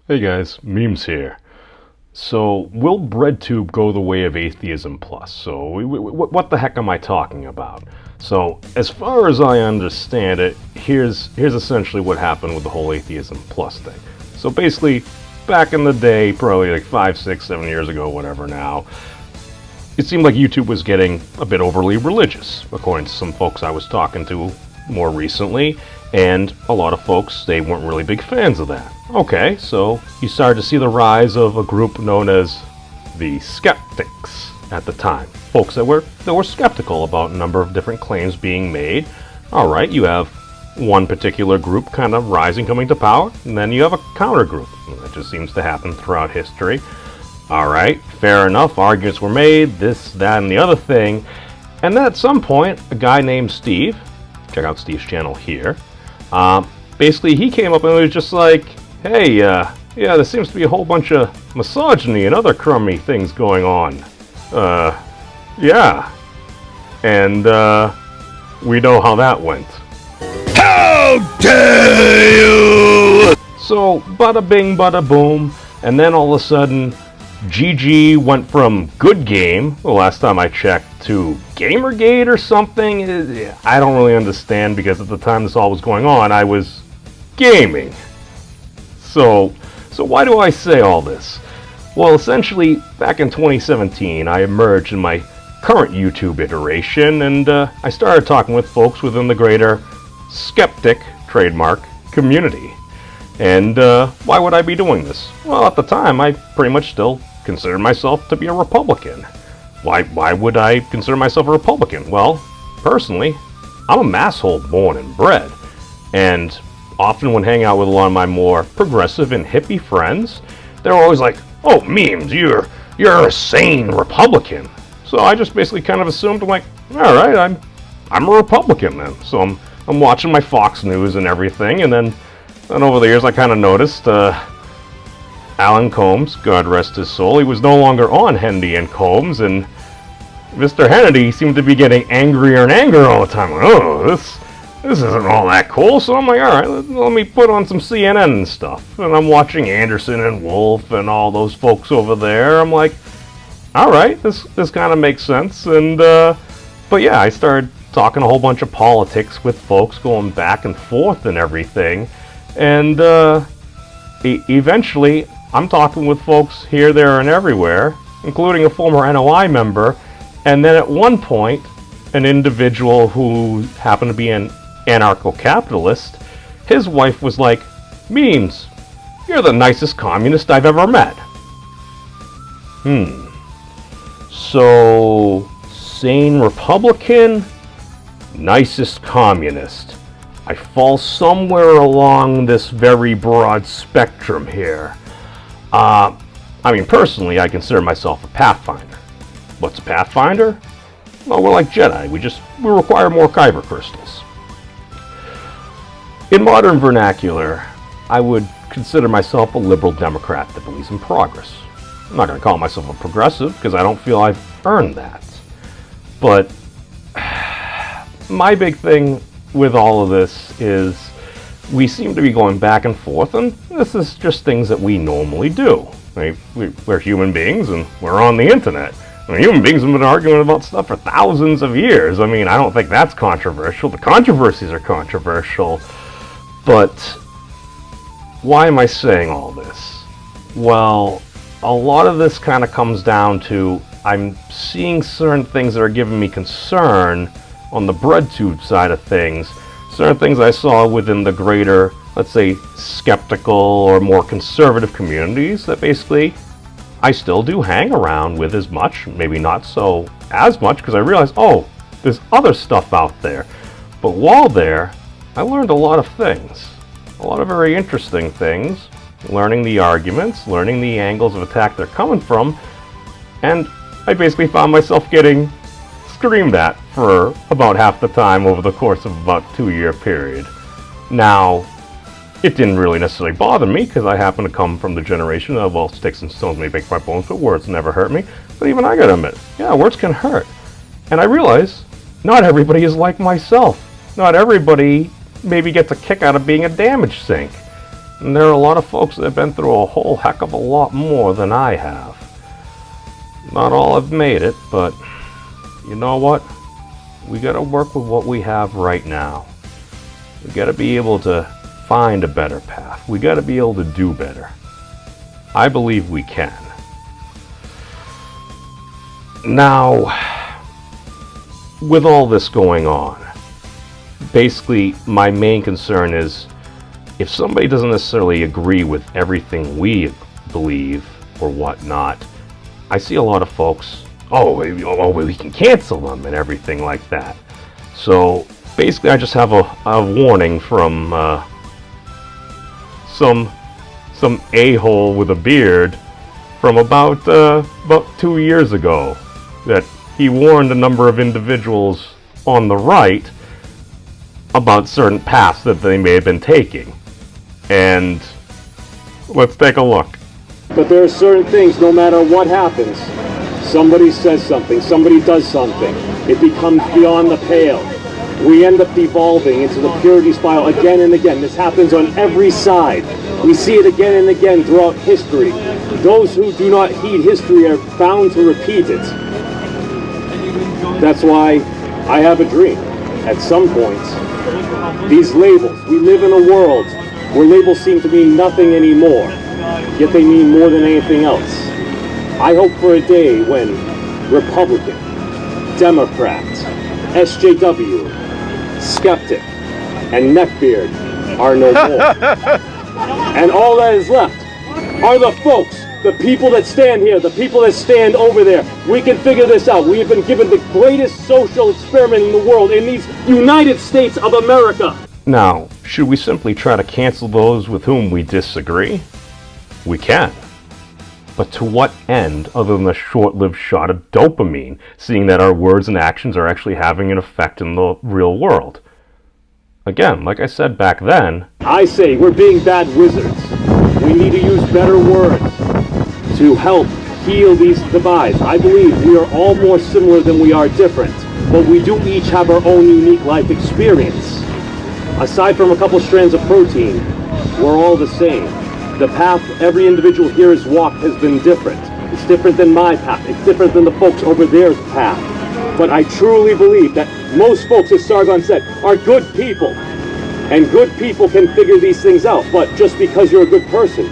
Hey guys, Memes here. So, will BreadTube go the way of Atheism Plus? So, what the heck am I talking about? So, as far as I understand it, here's essentially what happened with the whole Atheism Plus thing. So basically, back in the day, probably like 5, 6, 7 years ago, whatever now, it seemed like YouTube was getting a bit overly religious, according to some folks I was talking to more recently, and a lot of folks, they weren't really big fans of that. Okay, so you started to see the rise of a group known as the skeptics at the time. Folks that were skeptical about a number of different claims being made. Alright, you have one particular group kind of rising, coming to power, and then you have a counter group. That just seems to happen throughout history. Alright, fair enough, arguments were made, this, that, and the other thing. And then at some point, a guy named Steve, check out Steve's channel here, basically he came up and was just like, hey, yeah, there seems to be a whole bunch of misogyny and other crummy things going on. Yeah. And, we know how that went. How dare you! So, bada bing, bada boom, and then all of a sudden, GG went from good game, the last time I checked, to Gamergate or something. I don't really understand, because at the time this all was going on, I was gaming. So why do I say all this? Well, essentially, back in 2017, I emerged in my current YouTube iteration, and I started talking with folks within the greater skeptic trademark community. And why would I be doing this? Well, at the time, I pretty much still considered myself to be a Republican. Why would I consider myself a Republican? Well, personally, I'm a masshole born and bred, and often when hanging out with a lot of my more progressive and hippie friends, they're always like, "Oh, Memes, you're a sane Republican." So I just basically kind of assumed, I'm like, all right, I'm a Republican then. So I'm watching my Fox News and everything, and then over the years I kind of noticed Alan Combs, God rest his soul, he was no longer on Hannity and Combs, and Mr. Hannity seemed to be getting angrier and angrier all the time. Like, oh, this isn't all that cool. So I'm like, all right, let me put on some CNN and stuff. And I'm watching Anderson and Wolf and all those folks over there. I'm like, all right, this kind of makes sense. And but yeah, I started talking a whole bunch of politics with folks, going back and forth and everything. And eventually, I'm talking with folks here, there, and everywhere, including a former NOI member. And then at one point, an individual who happened to be an anarcho-capitalist, his wife was like, "Memes, you're the nicest communist I've ever met." So, sane Republican, nicest communist. I fall somewhere along this very broad spectrum here. I mean, personally, I consider myself a Pathfinder. What's a Pathfinder? Well, we're like Jedi. We require more kyber crystals. In modern vernacular, I would consider myself a liberal Democrat that believes in progress. I'm not going to call myself a progressive, because I don't feel I've earned that. But my big thing with all of this is we seem to be going back and forth, and this is just things that we normally do. We're human beings, and we're on the internet. I mean, human beings have been arguing about stuff for thousands of years. I mean, I don't think that's controversial. The controversies are controversial. But why am I saying all this? Well, a lot of this kind of comes down to I'm seeing certain things that are giving me concern on the BreadTube side of things. Certain things I saw within the greater, let's say, skeptical or more conservative communities that basically I still do hang around with as much, maybe not so as much, because I realized, oh, there's other stuff out there. But while there, I learned a lot of things. A lot of very interesting things. Learning the arguments, learning the angles of attack they're coming from, and I basically found myself getting screamed at for about half the time over the course of about a 2-year period. Now, it didn't really necessarily bother me, because I happen to come from the generation of, well, sticks and stones may break my bones, but words never hurt me. But even I gotta admit, yeah, words can hurt. And I realize, not everybody is like myself. Not everybody maybe gets a kick out of being a damage sink. And there are a lot of folks that have been through a whole heck of a lot more than I have. Not all have made it, but you know what? We gotta work with what we have right now. We gotta be able to find a better path. We gotta be able to do better. I believe we can. Now, with all this going on, basically my main concern is if somebody doesn't necessarily agree with everything we believe or whatnot, I see a lot of folks, we can cancel them and everything like that. So basically I just have a warning from some a-hole with a beard from about 2 years ago that he warned a number of individuals on the right about certain paths that they may have been taking. And let's take a look. But there are certain things, no matter what happens, somebody says something, somebody does something, it becomes beyond the pale. We end up devolving into the purity spiral again and again. This happens on every side. We see it again and again throughout history. Those who do not heed history are bound to repeat it. That's why I have a dream. At some point, these labels, we live in a world where labels seem to mean nothing anymore, yet they mean more than anything else. I hope for a day when Republican, Democrat, SJW, Skeptic, and Neckbeard are no more. And all that is left are the folks, the people that stand here, the people that stand over there. We can figure this out. We have been given the greatest social experiment in the world in these United States of America. Now, should we simply try to cancel those with whom we disagree? We can. But to what end other than a short-lived shot of dopamine, seeing that our words and actions are actually having an effect in the real world? Again, like I said back then, I say we're being bad wizards. We need to use better words to help heal these divides. I believe we are all more similar than we are different, but we do each have our own unique life experience. Aside from a couple strands of protein, we're all the same. The path every individual here has walked has been different. It's different than my path. It's different than the folks over there's path. But I truly believe that most folks, as Sargon said, are good people. And good people can figure these things out. But just because you're a good person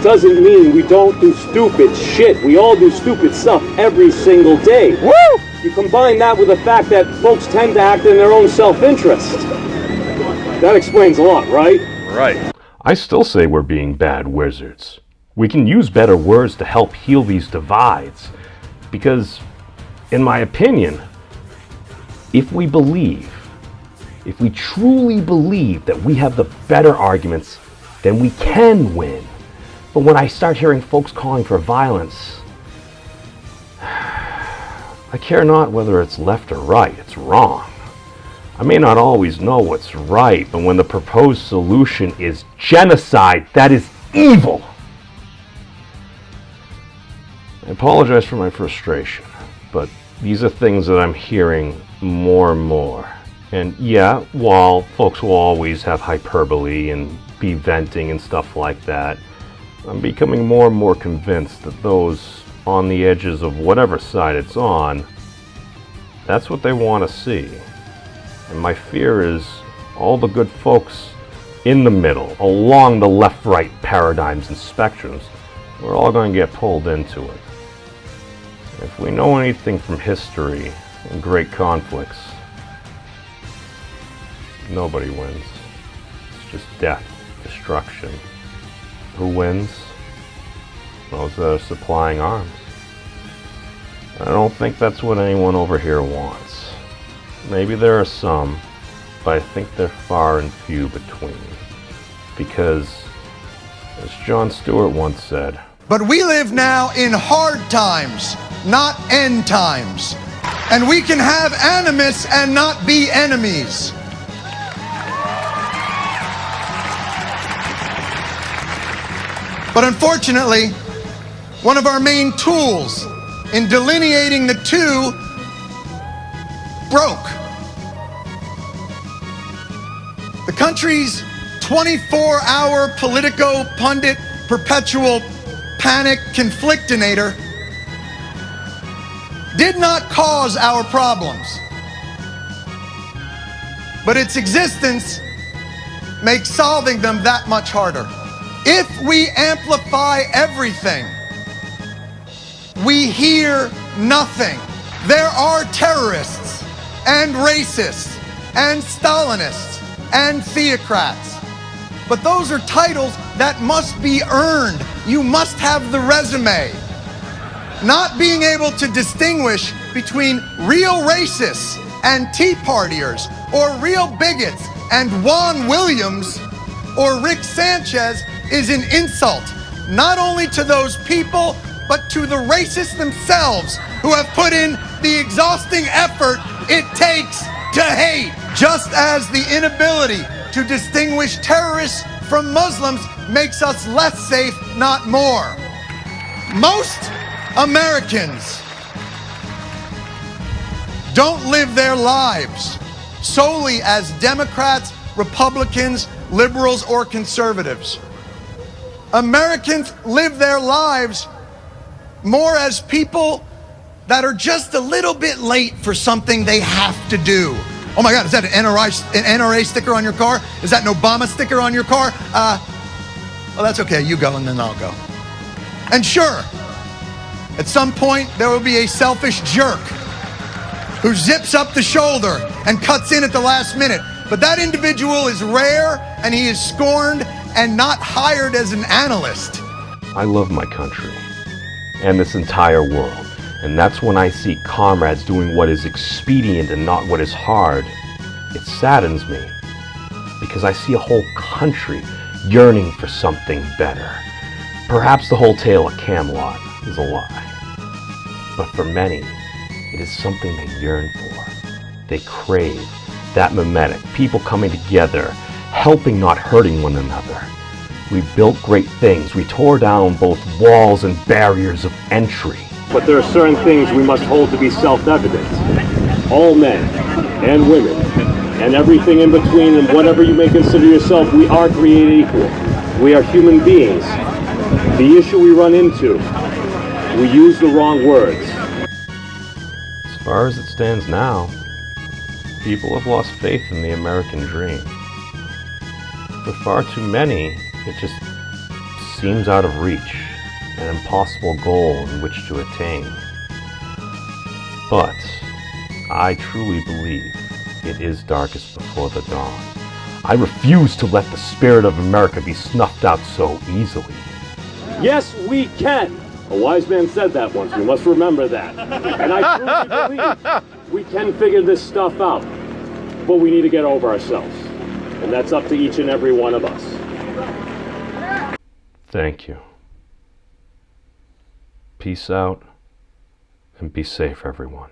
doesn't mean we don't do stupid shit. We all do stupid stuff every single day. Woo! You combine that with the fact that folks tend to act in their own self-interest. That explains a lot, right? Right. I still say we're being bad wizards. We can use better words to help heal these divides. Because, in my opinion, if we truly believe that we have the better arguments, then we can win. But when I start hearing folks calling for violence, I care not whether it's left or right, it's wrong. I may not always know what's right, but when the proposed solution is genocide, that is evil. I apologize for my frustration, but these are things that I'm hearing more and more. And yeah, while folks will always have hyperbole and be venting and stuff like that, I'm becoming more and more convinced that those on the edges of whatever side it's on, that's what they want to see. And my fear is all the good folks in the middle, along the left-right paradigms and spectrums, we're all going to get pulled into it. If we know anything from history and great conflicts, nobody wins. It's just death, destruction. Who wins? Those that are supplying arms. I don't think that's what anyone over here wants. Maybe there are some, but I think they're far and few between. Because, as Jon Stewart once said, but we live now in hard times, not end times. And we can have animus and not be enemies. But unfortunately, one of our main tools in delineating the two broke. The country's 24-hour Politico pundit perpetual panic conflictinator did not cause our problems, but its existence makes solving them that much harder. If we amplify everything, we hear nothing. There are terrorists and racists and Stalinists and theocrats, but those are titles that must be earned. You must have the resume. Not being able to distinguish between real racists and Tea Partiers, or real bigots and Juan Williams or Rick Sanchez is an insult, not only to those people, but to the racists themselves who have put in the exhausting effort it takes to hate. Just as the inability to distinguish terrorists from Muslims makes us less safe, not more. Most Americans don't live their lives solely as Democrats, Republicans, liberals, or conservatives. Americans live their lives more as people that are just a little bit late for something they have to do. Oh my God, is that an NRA sticker on your car? Is that an Obama sticker on your car? Well, that's okay, you go and then I'll go. And sure, at some point there will be a selfish jerk who zips up the shoulder and cuts in at the last minute. But that individual is rare, and he is scorned and not hired as an analyst. I love my country and this entire world, and that's when I see comrades doing what is expedient and not what is hard. It saddens me, because I see a whole country yearning for something better. Perhaps the whole tale of Camelot is a lie, but for many, it is something they yearn for. They crave that mimetic, people coming together, helping, not hurting one another. We built great things. We tore down both walls and barriers of entry. But there are certain things we must hold to be self-evident. All men and women and everything in between, and whatever you may consider yourself, we are created equal. We are human beings. The issue we run into, we use the wrong words. As far as it stands now, people have lost faith in the American dream. For far too many, it just seems out of reach, an impossible goal in which to attain. But I truly believe it is darkest before the dawn. I refuse to let the spirit of America be snuffed out so easily. Yes, we can. A wise man said that once. We must remember that. And I truly believe we can figure this stuff out. But we need to get over ourselves. And that's up to each and every one of us. Thank you. Peace out, and be safe, everyone.